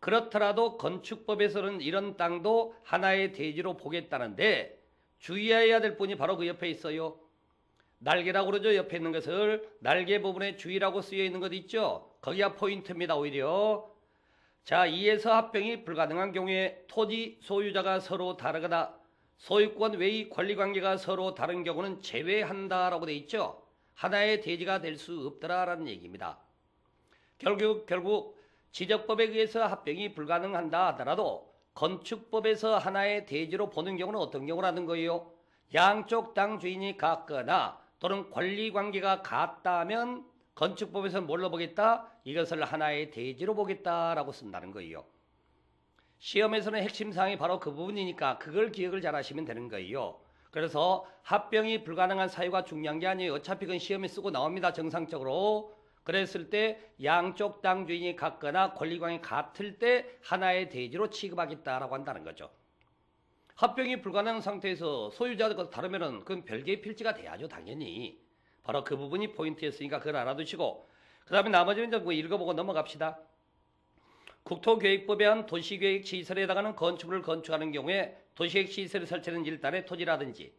그렇더라도 건축법에서는 이런 땅도 하나의 대지로 보겠다는데 주의해야 될 분이 바로 그 옆에 있어요. 날개라고 그러죠. 옆에 있는 것을 날개 부분에 주의라고 쓰여 있는 것 있죠. 거기가 포인트입니다. 오히려. 자, 이에서 합병이 불가능한 경우에 토지 소유자가 서로 다르거나 소유권 외의 권리관계가 서로 다른 경우는 제외한다라고 돼 있죠. 하나의 대지가 될 수 없더라라는 얘기입니다. 결국 지적법에 의해서 합병이 불가능한다 하더라도 건축법에서 하나의 대지로 보는 경우는 어떤 경우라는 거예요? 양쪽 땅 주인이 같거나 또는 권리관계가 같다면 건축법에서 뭘로 보겠다? 이것을 하나의 대지로 보겠다라고 쓴다는 거예요. 시험에서는 핵심 사항이 바로 그 부분이니까 그걸 기억을 잘 하시면 되는 거예요. 그래서 합병이 불가능한 사유가 중요한 게 아니에요. 어차피 그건 시험에 쓰고 나옵니다. 정상적으로. 그랬을 때 양쪽 땅 주인이 같거나 권리관계가 같을 때 하나의 대지로 취급하겠다라고 한다는 거죠. 합병이 불가능한 상태에서 소유자가 다르면은 그건 별개의 필지가 돼야죠. 당연히. 바로 그 부분이 포인트였으니까 그걸 알아두시고 그 다음에 나머지는 이제 뭐 읽어보고 넘어갑시다. 국토계획법에 한 도시계획 시설에 해당하는 건축물을 건축하는 경우에 도시계획 시설을 설치하는 일단의 토지라든지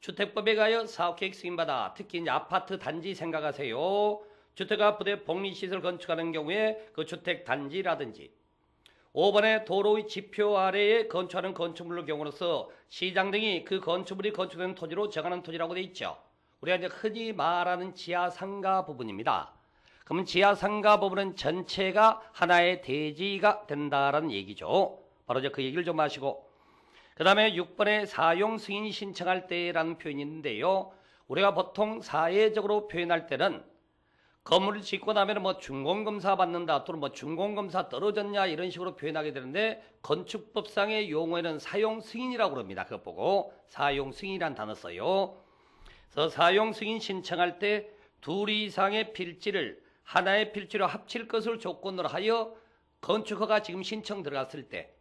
주택법에 의하여 사업계획 승인받아 특히 이제 아파트 단지 생각하세요. 주택과 부대 복리시설 건축하는 경우에 그 주택단지라든지 5번에 도로의 지표 아래에 건축하는 건축물의 경우로서 시장 등이 그 건축물이 건축되는 토지로 정하는 토지라고 되어 있죠. 우리가 이제 흔히 말하는 지하상가 부분입니다. 그러면 지하상가 부분은 전체가 하나의 대지가 된다라는 얘기죠. 바로 이제 그 얘기를 좀 하시고 그 다음에 6번에 사용 승인 신청할 때라는 표현이 있는데요. 우리가 보통 사회적으로 표현할 때는 건물을 짓고 나면 뭐 준공검사 받는다 또는 뭐 준공검사 떨어졌냐 이런 식으로 표현하게 되는데 건축법상의 용어에는 사용 승인이라고 그럽니다. 그거 보고 사용 승인이란 단어 써요. 그래서 사용 승인 신청할 때 둘 이상의 필지를 하나의 필지로 합칠 것을 조건으로 하여 건축허가 지금 신청 들어갔을 때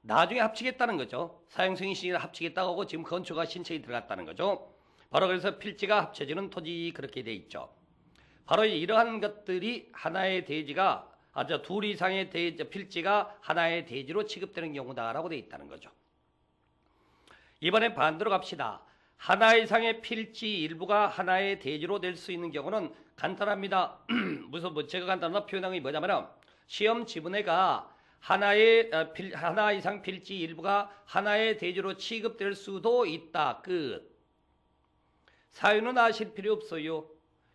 나중에 합치겠다는 거죠. 사용 승인 신청을 합치겠다고 하고 지금 건축허가 신청이 들어갔다는 거죠. 바로 그래서 필지가 합쳐지는 토지 그렇게 돼 있죠. 바로 이러한 것들이 하나의 대지가 둘 이상의 필지가 하나의 대지로 취급되는 경우다라고 되어 있다는 거죠. 이번에 반대로 갑시다. 하나 이상의 필지 일부가 하나의 대지로 될 수 있는 경우는 간단합니다. 무슨 제가 간단한 표현한 게 뭐냐면 시험 지문에가 하나 이상 필지 일부가 하나의 대지로 취급될 수도 있다. 끝. 사유는 아실 필요 없어요.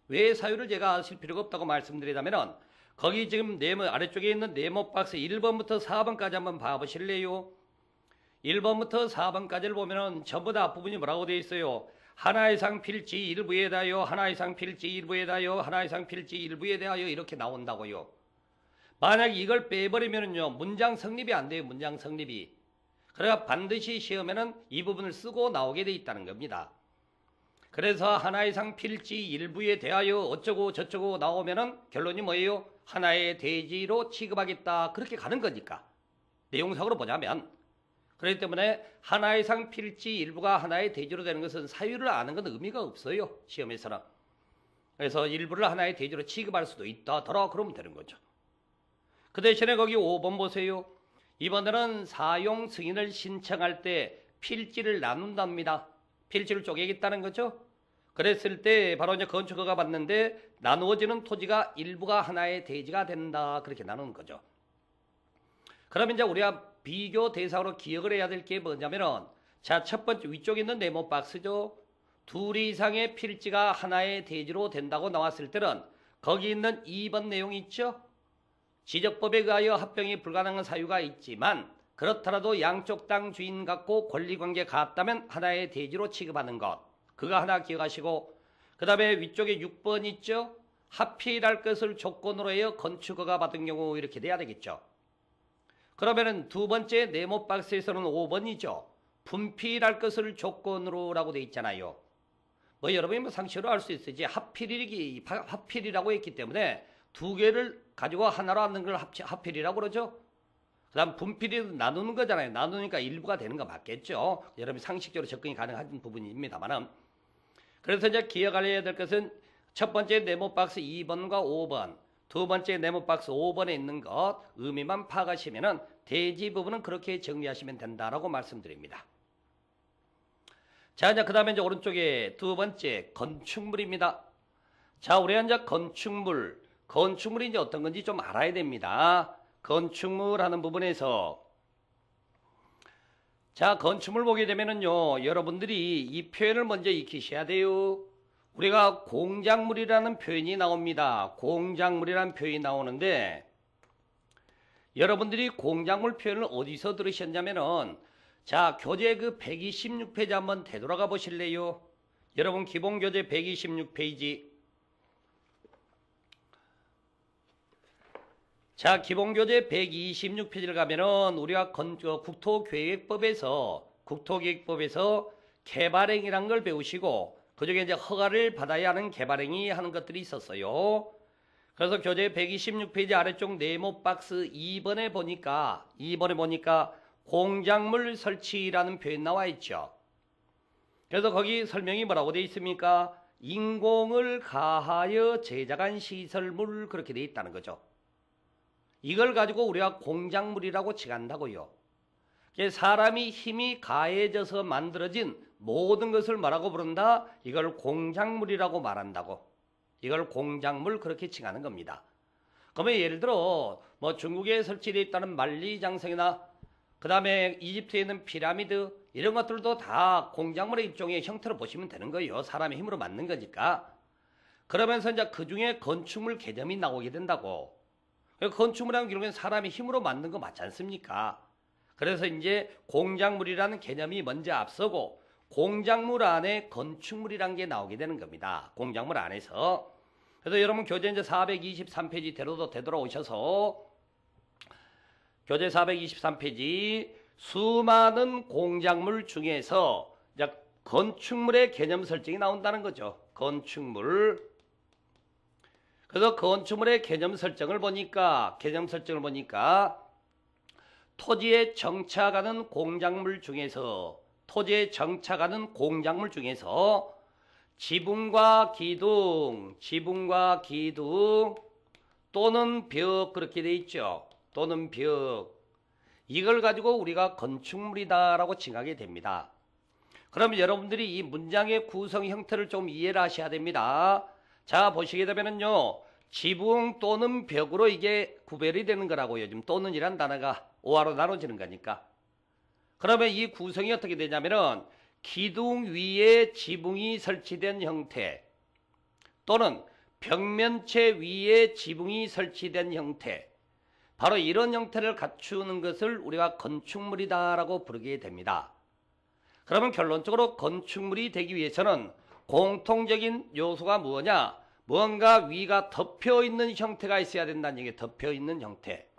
왜 사유를 제가 아실 필요가 없다고 말씀드리자면 거기 지금 아래쪽에 있는 네모 박스 1번부터 4번까지 한번 봐보실래요? 1번부터 4번까지를 보면은 전부 다 앞부분이 뭐라고 되어 있어요? 하나 이상 필지 일부에 대하여 하나 이상 필지 일부에 대하여 하나 이상 필지 일부에 대하여 이렇게 나온다고요. 만약 이걸 빼버리면은요 문장 성립이 안 돼요. 문장 성립이. 그래서 반드시 시험에는 이 부분을 쓰고 나오게 돼 있다는 겁니다. 그래서 하나 이상 필지 일부에 대하여 어쩌고 저쩌고 나오면은 결론이 뭐예요? 하나의 대지로 취급하겠다. 그렇게 가는 거니까. 내용상으로 보자면. 그렇기 때문에 하나 이상 필지 일부가 하나의 대지로 되는 것은 사유를 아는 건 의미가 없어요. 시험에서는. 그래서 일부를 하나의 대지로 취급할 수도 있다더라. 그러면 되는 거죠. 그 대신에 거기 5번 보세요. 이번에는 사용 승인을 신청할 때 필지를 나눈답니다. 필지를 쪼개겠다는 거죠. 그랬을 때 바로 이제 건축허가 받는데 나누어지는 토지가 일부가 하나의 대지가 된다. 그렇게 나누는 거죠. 그러면 이제 우리가 비교 대상으로 기억을 해야 될 게 뭐냐면은 자, 첫 번째 위쪽에 있는 네모 박스죠. 둘 이상의 필지가 하나의 대지로 된다고 나왔을 때는 거기 있는 2번 내용 있죠. 지적법에 의하여 합병이 불가능한 사유가 있지만 그렇더라도 양쪽 땅 주인 같고 권리관계 같다면 하나의 대지로 취급하는 것. 그거 하나 기억하시고 그 다음에 위쪽에 6번 있죠. 합필할 것을 조건으로 해요. 건축허가 받은 경우 이렇게 돼야 되겠죠. 그러면은 두 번째 네모 박스에서는 5번이죠. 분필할 것을 조건으로 라고 돼 있잖아요. 뭐 여러분이 뭐 상식으로 알 수 있어야지 합필이라고 했기 때문에 두 개를 가지고 하나로 하는 걸 합필이라고 그러죠. 그 다음 분필이 나누는 거잖아요. 나누니까 일부가 되는 거 맞겠죠. 여러분이 상식적으로 접근이 가능한 부분입니다만은. 그래서 이제 기억해야 될 것은 첫 번째 네모 박스 2번과 5번 두 번째 네모 박스 5번에 있는 것 의미만 파악하시면은 대지 부분은 그렇게 정리하시면 된다라고 말씀드립니다. 자, 이제 그 다음에 이제 오른쪽에 두 번째 건축물입니다. 자, 우리가 이제 건축물이 이제 어떤 건지 좀 알아야 됩니다. 건축물 하는 부분에서 자, 건축물 보게 되면은요, 여러분들이 이 표현을 먼저 익히셔야 돼요. 우리가 공작물이라는 표현이 나옵니다. 공작물이라는 표현이 나오는데 여러분들이 공작물 표현을 어디서 들으셨냐면은 자, 교재 그 126페이지 한번 되돌아가 보실래요? 여러분 기본 교재 126페이지. 자, 기본 교재 126페이지를 가면은 우리가 국토계획법에서 개발행위란 걸 배우시고 그중에 이제 허가를 받아야 하는 개발행위 하는 것들이 있었어요. 그래서 교재 126페이지 아래쪽 네모 박스 2번에 보니까 공작물 설치라는 표현 나와 있죠. 그래서 거기 설명이 뭐라고 되어 있습니까? 인공을 가하여 제작한 시설물 그렇게 되어 있다는 거죠. 이걸 가지고 우리가 공작물이라고 칭한다고요. 사람이 힘이 가해져서 만들어진 모든 것을 뭐라고 부른다? 이걸 공작물이라고 말한다고. 이걸 공작물 그렇게 칭하는 겁니다. 그러면 예를 들어 뭐 중국에 설치되어 있다는 만리장성이나 그 다음에 이집트에 있는 피라미드 이런 것들도 다 공작물의 일종의 형태로 보시면 되는 거예요. 사람의 힘으로 만든 거니까. 그러면서 이제 그 중에 건축물 개념이 나오게 된다고. 건축물이라는 결국엔 사람의 힘으로 만든 거 맞지 않습니까? 그래서 이제 공작물이라는 개념이 먼저 앞서고 공작물 안에 건축물이라는 게 나오게 되는 겁니다. 공작물 안에서. 그래서 여러분 교재 이제 423페이지 대로도 되돌아오셔서 교재 423페이지 수많은 공작물 중에서 이제 건축물의 개념 설정이 나온다는 거죠. 건축물. 그래서 건축물의 개념 설정을 보니까 토지에 정착하는 공작물 중에서 지붕과 기둥 또는 벽 그렇게 돼 있죠. 또는 벽. 이걸 가지고 우리가 건축물이다라고 칭하게 됩니다. 그러면 여러분들이 이 문장의 구성 형태를 좀 이해를 하셔야 됩니다. 자, 보시게 되면은요. 지붕 또는 벽으로 이게 구별이 되는 거라고요. 지금 또는이란 단어가 오화로 나눠지는 거니까. 그러면 이 구성이 어떻게 되냐면은 기둥 위에 지붕이 설치된 형태 또는 벽면체 위에 지붕이 설치된 형태 바로 이런 형태를 갖추는 것을 우리가 건축물이다라고 부르게 됩니다. 그러면 결론적으로 건축물이 되기 위해서는 공통적인 요소가 뭐냐? 뭔가 위가 덮여있는 형태가 있어야 된다는 얘기예요. 덮여있는 형태.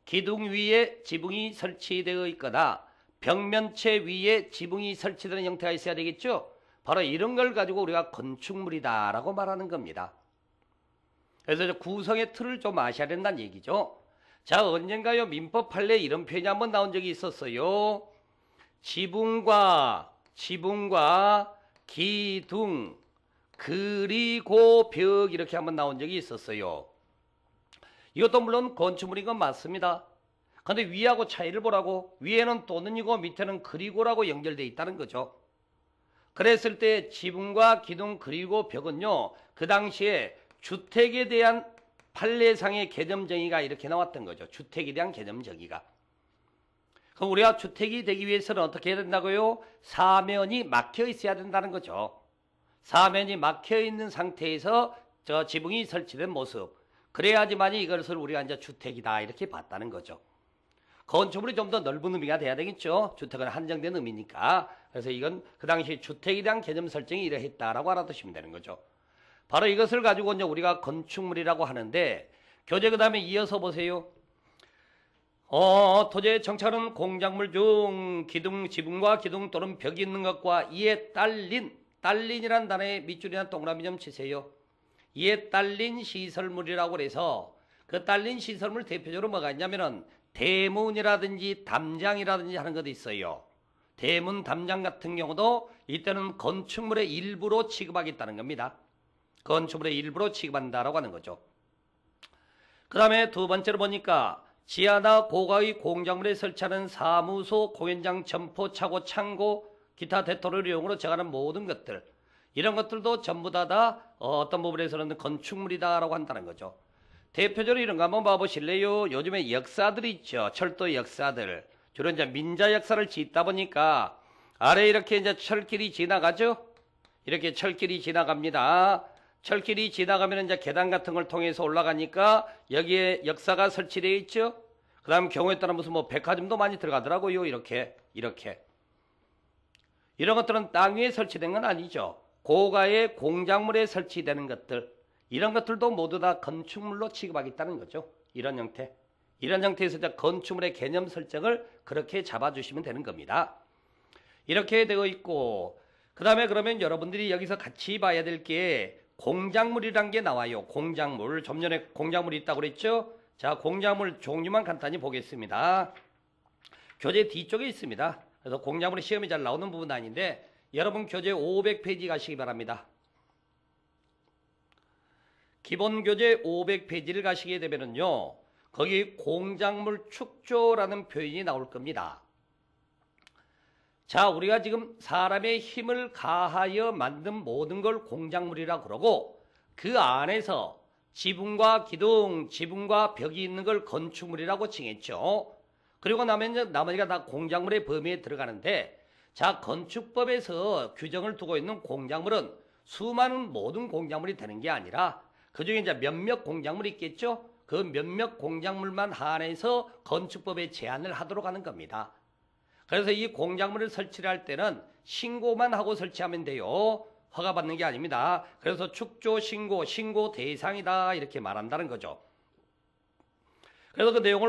기둥 위에 지붕이 설치되어 있거나 벽면체 위에 지붕이 설치되는 형태가 있어야 되겠죠? 바로 이런 걸 가지고 우리가 건축물이다라고 말하는 겁니다. 그래서 구성의 틀을 좀 아셔야 된다는 얘기죠. 자, 언젠가요 민법 판례에 이런 표현이 한번 나온 적이 있었어요. 지붕과 기둥 그리고 벽 이렇게 한번 나온 적이 있었어요. 이것도 물론 건축물인 건 맞습니다. 근데 위하고 차이를 보라고. 위에는 또는이고 밑에는 그리고라고 연결되어 있다는 거죠. 그랬을 때 지붕과 기둥 그리고 벽은요. 그 당시에 주택에 대한 판례상의 개념 정의가 이렇게 나왔던 거죠. 주택에 대한 개념 정의가. 그럼 우리가 주택이 되기 위해서는 어떻게 해야 된다고요? 사면이 막혀 있어야 된다는 거죠. 사면이 막혀 있는 상태에서 저 지붕이 설치된 모습. 그래야지만이 이것을 우리가 이제 주택이다 이렇게 봤다는 거죠. 건축물이 좀 더 넓은 의미가 돼야 되겠죠. 주택은 한정된 의미니까. 그래서 이건 그 당시 주택에 대한 개념 설정이 이러했다라고 알아두시면 되는 거죠. 바로 이것을 가지고 이제 우리가 건축물이라고 하는데 교재 그 다음에 이어서 보세요. 토지에 정착하는 공작물 중 지붕과 기둥 또는 벽이 있는 것과 이에 딸린이라는 단어의 밑줄이나 동그라미 좀 치세요. 이에 딸린 시설물이라고 해서 그 딸린 시설물 대표적으로 뭐가 있냐면은 대문이라든지 담장이라든지 하는 것도 있어요. 대문, 담장 같은 경우도 이때는 건축물의 일부로 취급하겠다는 겁니다. 건축물의 일부로 취급한다라고 하는 거죠. 그 다음에 두 번째로 보니까 지하나 고가의 공작물에 설치하는 사무소, 공연장, 점포, 차고, 창고, 기타 대토를 이용으로 정하는 모든 것들, 이런 것들도 전부 다 어떤 부분에서는 건축물이다라고 한다는 거죠. 대표적으로 이런 거 한번 봐보실래요? 요즘에 역사들이 있죠. 철도 역사들. 주로 이제 민자 역사를 짓다 보니까 아래 이렇게 이제 철길이 지나가죠? 이렇게 철길이 지나갑니다. 철길이 지나가면 이제 계단 같은 걸 통해서 올라가니까 여기에 역사가 설치되어 있죠? 그 다음 경우에 따라 무슨 뭐 백화점도 많이 들어가더라고요. 이렇게. 이런 것들은 땅 위에 설치된 건 아니죠. 고가의 공작물에 설치되는 것들, 이런 것들도 모두 다 건축물로 취급하겠다는 거죠. 이런 형태. 이런 형태에서 건축물의 개념 설정을 그렇게 잡아주시면 되는 겁니다. 이렇게 되어 있고, 그 다음에 그러면 여러분들이 여기서 같이 봐야 될 게 공작물이란 게 나와요. 공작물. 좀 전에 공작물이 있다고 그랬죠? 자, 공작물 종류만 간단히 보겠습니다. 교재 뒤쪽에 있습니다. 그래서 공작물이 시험이 잘 나오는 부분은 아닌데 여러분 교재 500페이지 가시기 바랍니다. 기본 교재 500페이지를 가시게 되면요, 거기 공작물 축조라는 표현이 나올 겁니다. 자, 우리가 지금 사람의 힘을 가하여 만든 모든 걸 공작물이라 그러고, 그 안에서 지붕과 기둥, 지붕과 벽이 있는 걸 건축물이라고 칭했죠. 그리고 나머지가 다 공작물의 범위에 들어가는데, 자, 건축법에서 규정을 두고 있는 공작물은 수많은 모든 공작물이 되는 게 아니라 그 중에 이제 몇몇 공작물이 있겠죠? 그 몇몇 공작물만 한해서 건축법에 제한을 하도록 하는 겁니다. 그래서 이 공작물을 설치를 할 때는 신고만 하고 설치하면 돼요. 허가받는 게 아닙니다. 그래서 축조 신고 대상이다 이렇게 말한다는 거죠. 그래서 그 내용을